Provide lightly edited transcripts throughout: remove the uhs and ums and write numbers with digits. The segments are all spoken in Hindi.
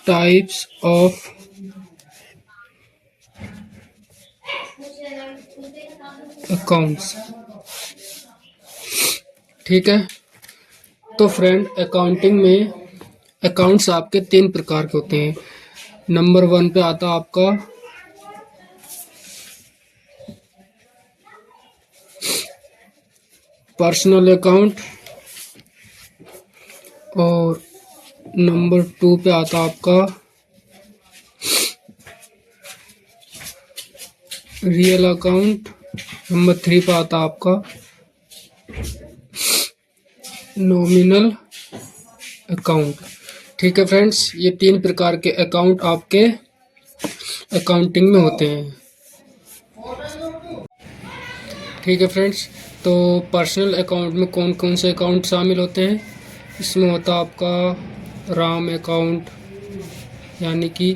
Types of accounts. ठीक है, तो फ्रेंड अकाउंटिंग में अकाउंट्स आपके 3 प्रकार के होते हैं। नंबर 1 पे आता आपका पर्सनल अकाउंट, और नंबर 2 पे आता आपका रियल अकाउंट, नंबर 3 पे आता आपका नॉमिनल अकाउंट। ठीक है फ्रेंड्स, ये 3 प्रकार के अकाउंट आपके अकाउंटिंग में होते हैं। ठीक है फ्रेंड्स, तो पर्सनल अकाउंट में कौन कौन से अकाउंट शामिल होते हैं? इसमें होता आपका राम अकाउंट, यानी कि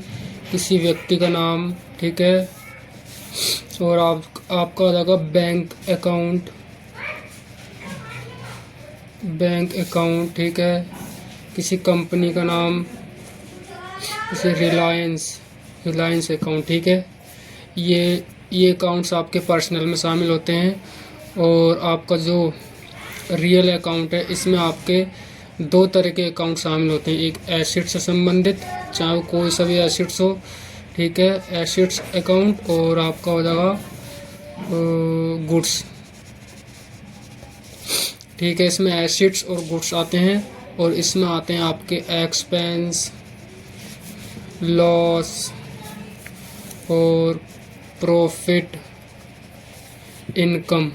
किसी व्यक्ति का नाम। ठीक है, और आपका हो जाएगा बैंक अकाउंट, बैंक अकाउंट। ठीक है, किसी कंपनी का नाम, जैसे रिलायंस अकाउंट। ठीक है, ये अकाउंट्स आपके पर्सनल में शामिल होते हैं। और आपका जो रियल अकाउंट है, इसमें आपके 2 तरह के अकाउंट शामिल होते हैं। एक एसेट से संबंधित, चाहे वो कोई सा भी एसेट्स हो। ठीक है, एसेट्स अकाउंट, और आपका हो जाएगा गुड्स। ठीक है, इसमें एसेट्स और गुड्स आते हैं, और इसमें आते हैं आपके एक्सपेंस, लॉस और प्रॉफिट, इनकम।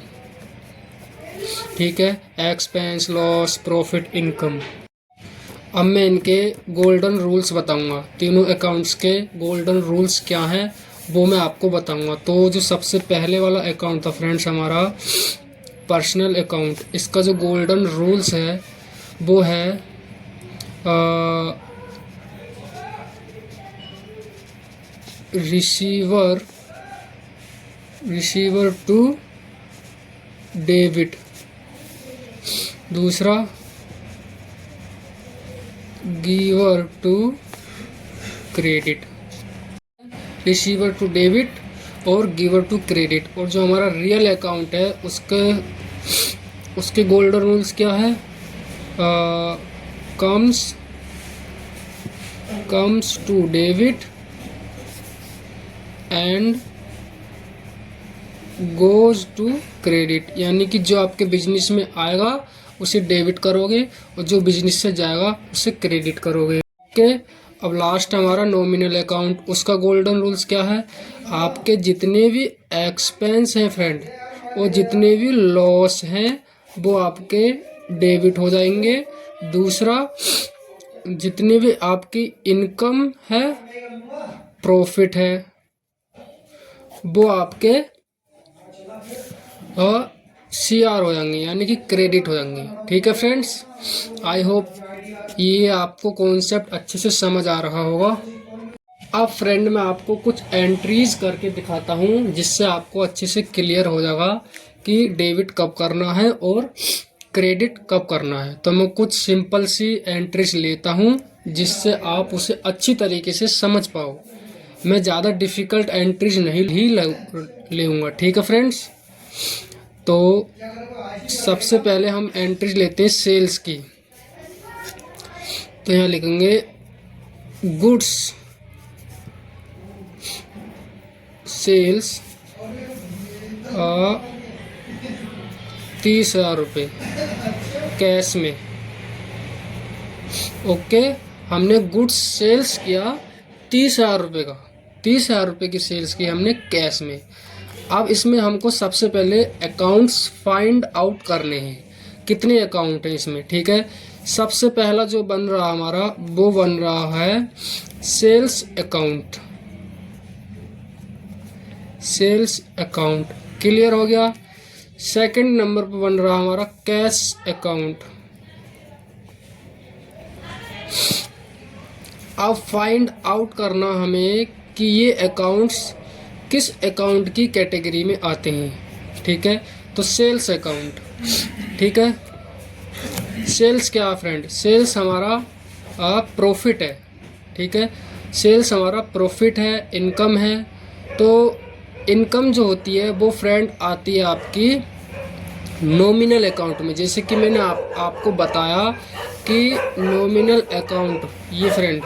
ठीक है, एक्सपेंस, लॉस, प्रॉफिट, इनकम। अब मैं इनके गोल्डन रूल्स बताऊंगा। तीनों अकाउंट्स के गोल्डन रूल्स क्या हैं वो मैं आपको बताऊंगा। तो जो सबसे पहले वाला अकाउंट था फ्रेंड्स हमारा पर्सनल अकाउंट, इसका जो गोल्डन रूल्स है वो है रिसीवर टू डेबिट, दूसरा giver to credit. Receiver to debit और गिवर टू क्रेडिट। और जो हमारा रियल अकाउंट है उसके गोल्डन रूल्स क्या है? Comes to debit and goes to credit, यानी कि जो आपके बिजनेस में आएगा उसे डेबिट करोगे, और जो बिजनेस से जाएगा उसे क्रेडिट करोगे। ओके, अब लास्ट हमारा नॉमिनल अकाउंट, उसका गोल्डन रूल्स क्या है? आपके जितने भी एक्सपेंस हैं फ्रेंड, और जितने भी लॉस हैं वो आपके डेबिट हो जाएंगे। दूसरा, जितने भी आपकी इनकम है, प्रॉफिट है, वो आपके CR हो जाएंगे, यानी कि क्रेडिट हो जाएंगे। ठीक है फ्रेंड्स, आई होप ये आपको कॉन्सेप्ट अच्छे से समझ आ रहा होगा। अब फ्रेंड मैं आपको कुछ एंट्रीज करके दिखाता हूँ, जिससे आपको अच्छे से क्लियर हो जाएगा कि डेबिट कब करना है और क्रेडिट कब करना है। तो मैं कुछ सिंपल सी एंट्रीज लेता हूँ जिससे आप उसे अच्छी तरीके से समझ पाओ। मैं ज़्यादा डिफ़िकल्ट एंट्रीज नहीं लूँगा। ठीक है फ्रेंड्स, तो सबसे पहले हम एंट्रीज लेते हैं सेल्स की। तो यहाँ लिखेंगे गुड्स सेल्स 30,000 रुपये कैश में। ओके, हमने गुड्स सेल्स किया 30,000 रुपये का, 30,000 रुपये की सेल्स की हमने कैश में। अब इसमें हमको सबसे पहले अकाउंट्स फाइंड आउट करने हैं, कितने अकाउंट हैं इसमें। ठीक है, सबसे पहला जो बन रहा हमारा वो बन रहा है sales account. Sales account clear हो गया। सेकंड नंबर पर बन रहा हमारा कैश अकाउंट। अब फाइंड आउट करना हमें कि ये अकाउंट्स किस अकाउंट की कैटेगरी में आते हैं। ठीक है, तो सेल्स अकाउंट। ठीक है, सेल्स क्या है फ्रेंड? सेल्स हमारा प्रॉफिट है, ठीक है। सेल्स हमारा प्रॉफिट है, इनकम है। तो इनकम जो होती है वो फ्रेंड आती है आपकी नॉमिनल अकाउंट में। जैसे कि मैंने आपको बताया कि नॉमिनल अकाउंट, ये फ्रेंड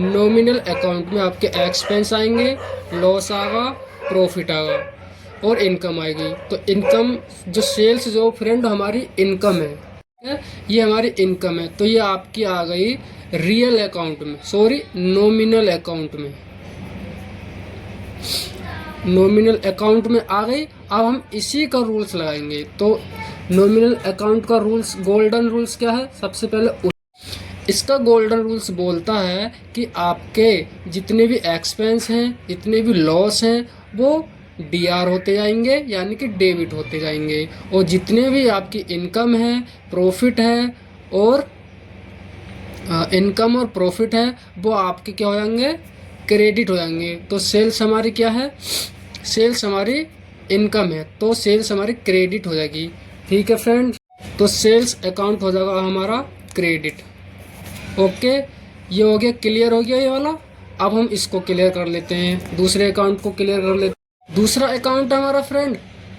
नॉमिनल अकाउंट में आपके एक्सपेंस आएंगे, लॉस आएगा, प्रॉफिट आएगा और इनकम आएगी। तो इनकम जो सेल्स जो फ्रेंड हमारी इनकम है, ये हमारी इनकम है। तो ये आपकी आ गई रियल अकाउंट में, सॉरी नॉमिनल अकाउंट में, नॉमिनल अकाउंट में आ गई। अब हम इसी का रूल्स लगाएंगे। तो नॉमिनल अकाउंट का रूल्स, गोल्डन रूल्स क्या है? सबसे पहले इसका गोल्डन रूल्स बोलता है कि आपके जितने भी एक्सपेंस हैं, जितने भी लॉस हैं, वो डीआर होते जाएंगे, यानी कि डेबिट होते जाएंगे। और जितने भी आपकी इनकम है, प्रॉफिट है और इनकम और प्रॉफिट है, वो आपके क्या हो जाएंगे? क्रेडिट हो जाएंगे। तो सेल्स हमारी क्या है? सेल्स हमारी इनकम है, तो सेल्स हमारी क्रेडिट हो जाएगी, ठीक है फ्रेंड। तो सेल्स अकाउंट हो जाएगा हमारा क्रेडिट। ओके, ये हो गया, क्लियर हो गया ये वाला। अब हम इसको क्लियर कर लेते हैं, दूसरे अकाउंट को क्लियर कर लेते हैं। दूसरा अकाउंट है हमारा फ्रेंड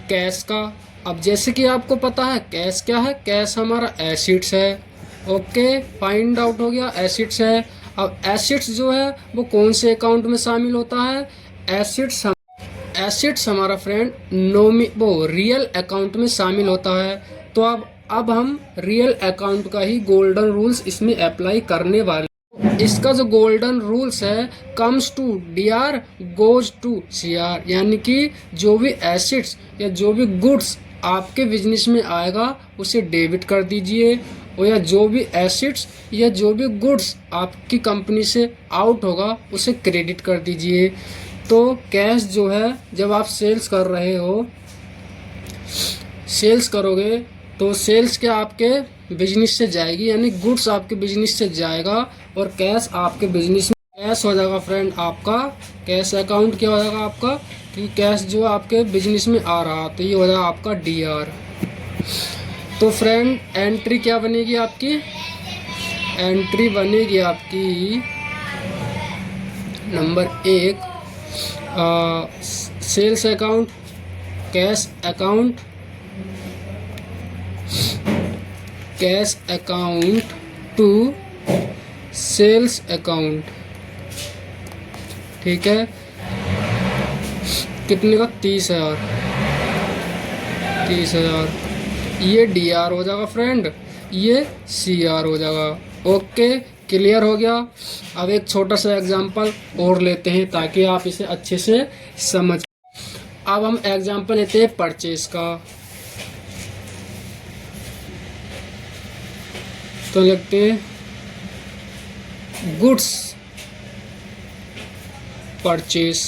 कैश का। अब जैसे कि आपको पता है कैश क्या है? कैश हमारा एसिड्स है। ओके, फाइंड आउट हो गया, एसिड्स है। अब एसिड्स जो है वो कौन से अकाउंट में शामिल होता है? एसिड्स हमारा फ्रेंड वो रियल अकाउंट में शामिल होता है। तो अब हम रियल अकाउंट का ही गोल्डन रूल्स इसमें अप्लाई करने वाले। इसका जो गोल्डन रूल्स है, comes to DR goes to CR, यानी कि जो भी एसिड्स या जो भी गुड्स आपके बिजनेस में आएगा उसे डेबिट कर दीजिए, और या जो भी एसिड्स या जो भी गुड्स आपकी कंपनी से आउट होगा उसे क्रेडिट कर दीजिए। तो कैश जो है, जब आप सेल्स कर रहे हो, सेल्स करोगे तो सेल्स क्या आपके बिजनेस से जाएगी, यानी गुड्स आपके बिजनेस से जाएगा और कैश आपके बिजनेस में कैश हो जाएगा फ्रेंड आपका। कैश अकाउंट क्या हो जाएगा आपका? कि कैश जो आपके बिजनेस में आ रहा, तो ये हो जाएगा आपका डीआर। तो फ्रेंड एंट्री क्या बनेगी आपकी? एंट्री बनेगी आपकी number 1, sales account, cash account, cash account to sales account, ठीक है। कितने का? 30,000। 30,000 ये डीआर हो जाएगा फ्रेंड, ये सीआर हो जाएगा। ओके, क्लियर हो गया। अब एक छोटा सा एग्जांपल और लेते हैं ताकि आप इसे अच्छे से समझ। अब हम एग्जांपल लेते हैं परचेज का। तो लगते हैं गुड्स परचेज,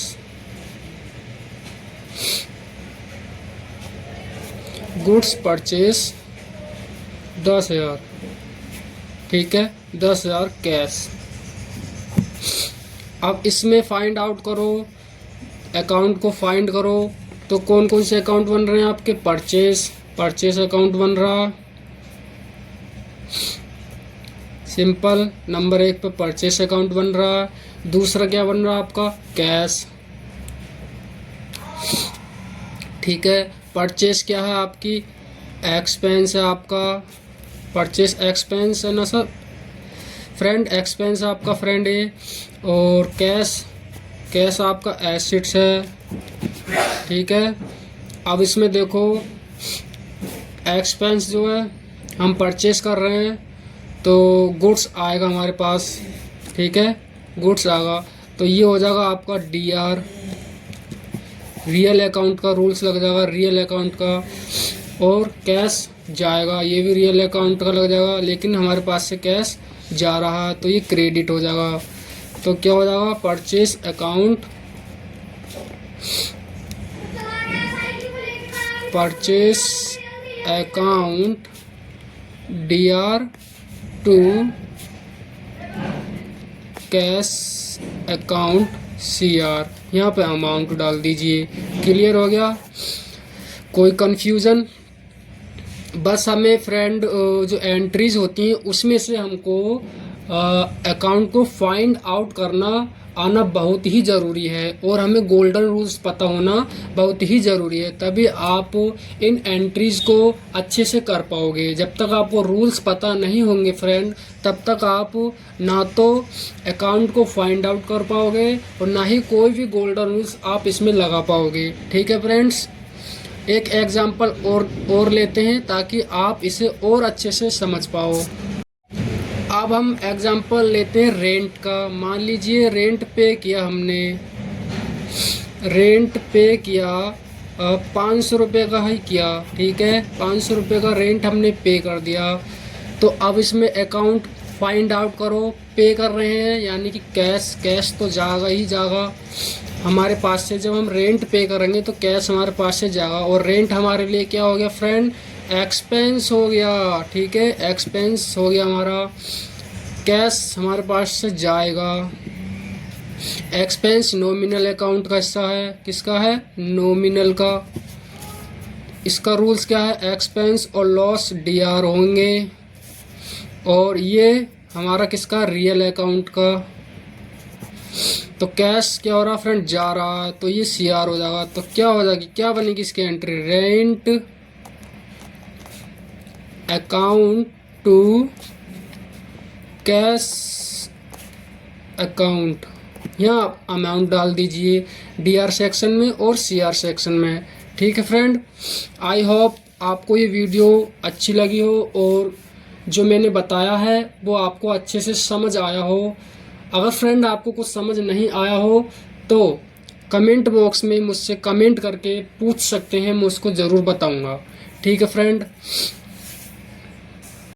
गुड्स परचेज 10,000, ठीक है, 10,000 कैश। अब इसमें फाइंड आउट करो, अकाउंट को फाइंड करो। तो कौन कौन से अकाउंट बन रहे हैं आपके? परचेज अकाउंट बन रहा, सिंपल। नंबर 1 पे परचेस अकाउंट बन रहा है। दूसरा क्या बन रहा है आपका? कैश, ठीक है। परचेस क्या है आपकी? एक्सपेंस है आपका, परचेस एक्सपेंस है ना सर फ्रेंड, एक्सपेंस आपका फ्रेंड है। और कैश आपका एसेट्स है, ठीक है। अब इसमें देखो एक्सपेंस जो है हम परचेस कर रहे हैं तो गुड्स आएगा हमारे पास, ठीक है, गुड्स आएगा। तो ये हो जाएगा आपका डीआर, रियल अकाउंट का रूल्स लग जाएगा, रियल अकाउंट का। और कैश जाएगा, ये भी रियल अकाउंट का लग जाएगा, लेकिन हमारे पास से कैश जा रहा है तो ये क्रेडिट हो जाएगा। तो क्या हो जाएगा? Purchase account, purchase account DR to cash account CR. यहाँ पे अमाउंट डाल दीजिए। क्लियर हो गया? कोई कंफ्यूजन? बस हमें फ्रेंड जो एंट्रीज होती हैं उसमें से हमको अकाउंट को फाइंड आउट करना आना बहुत ही ज़रूरी है, और हमें गोल्डन रूल्स पता होना बहुत ही ज़रूरी है, तभी आप इन एंट्रीज को अच्छे से कर पाओगे। जब तक आपको रूल्स पता नहीं होंगे फ्रेंड, तब तक आप ना तो अकाउंट को फाइंड आउट कर पाओगे और ना ही कोई भी गोल्डन रूल्स आप इसमें लगा पाओगे। ठीक है फ्रेंड्स, एक एग्जाम्पल और लेते हैं ताकि आप इसे और अच्छे से समझ पाओ। अब हम एग्जाम्पल लेते हैं रेंट का। मान लीजिए रेंट पे किया हमने, रेंट पे किया 500 रुपये का ही किया। ठीक है, 500 रुपये का रेंट हमने पे कर दिया। तो अब इसमें अकाउंट फाइंड आउट करो। पे कर रहे हैं यानी कि कैश तो जाएगा ही जाएगा हमारे पास से। जब हम रेंट पे करेंगे तो कैश हमारे पास से जाएगा, और रेंट हमारे लिए क्या हो गया फ्रेंड, एक्सपेंस हो गया। ठीक है, एक्सपेंस हो गया हमारा, कैश हमारे पास से जाएगा। एक्सपेंस नॉमिनल अकाउंट का हिस्सा है। किसका है, नॉमिनल का। इसका रूल्स क्या है, एक्सपेंस और लॉस डीआर होंगे, और ये हमारा किसका, रियल अकाउंट का। तो कैश क्या हो रहा फ्रेंड, जा रहा है, तो ये सीआर हो जाएगा। तो क्या हो जाएगी, क्या बनेगी इसकी entry, rent account to cash account. यहाँ अमाउंट डाल दीजिए डीआर सेक्शन में और सीआर सेक्शन में। ठीक है फ्रेंड, आई होप आपको ये वीडियो अच्छी लगी हो और जो मैंने बताया है वो आपको अच्छे से समझ आया हो। अगर फ्रेंड आपको कुछ समझ नहीं आया हो तो कमेंट बॉक्स में मुझसे कमेंट करके पूछ सकते हैं, मैं उसको ज़रूर बताऊंगा। ठीक है फ्रेंड,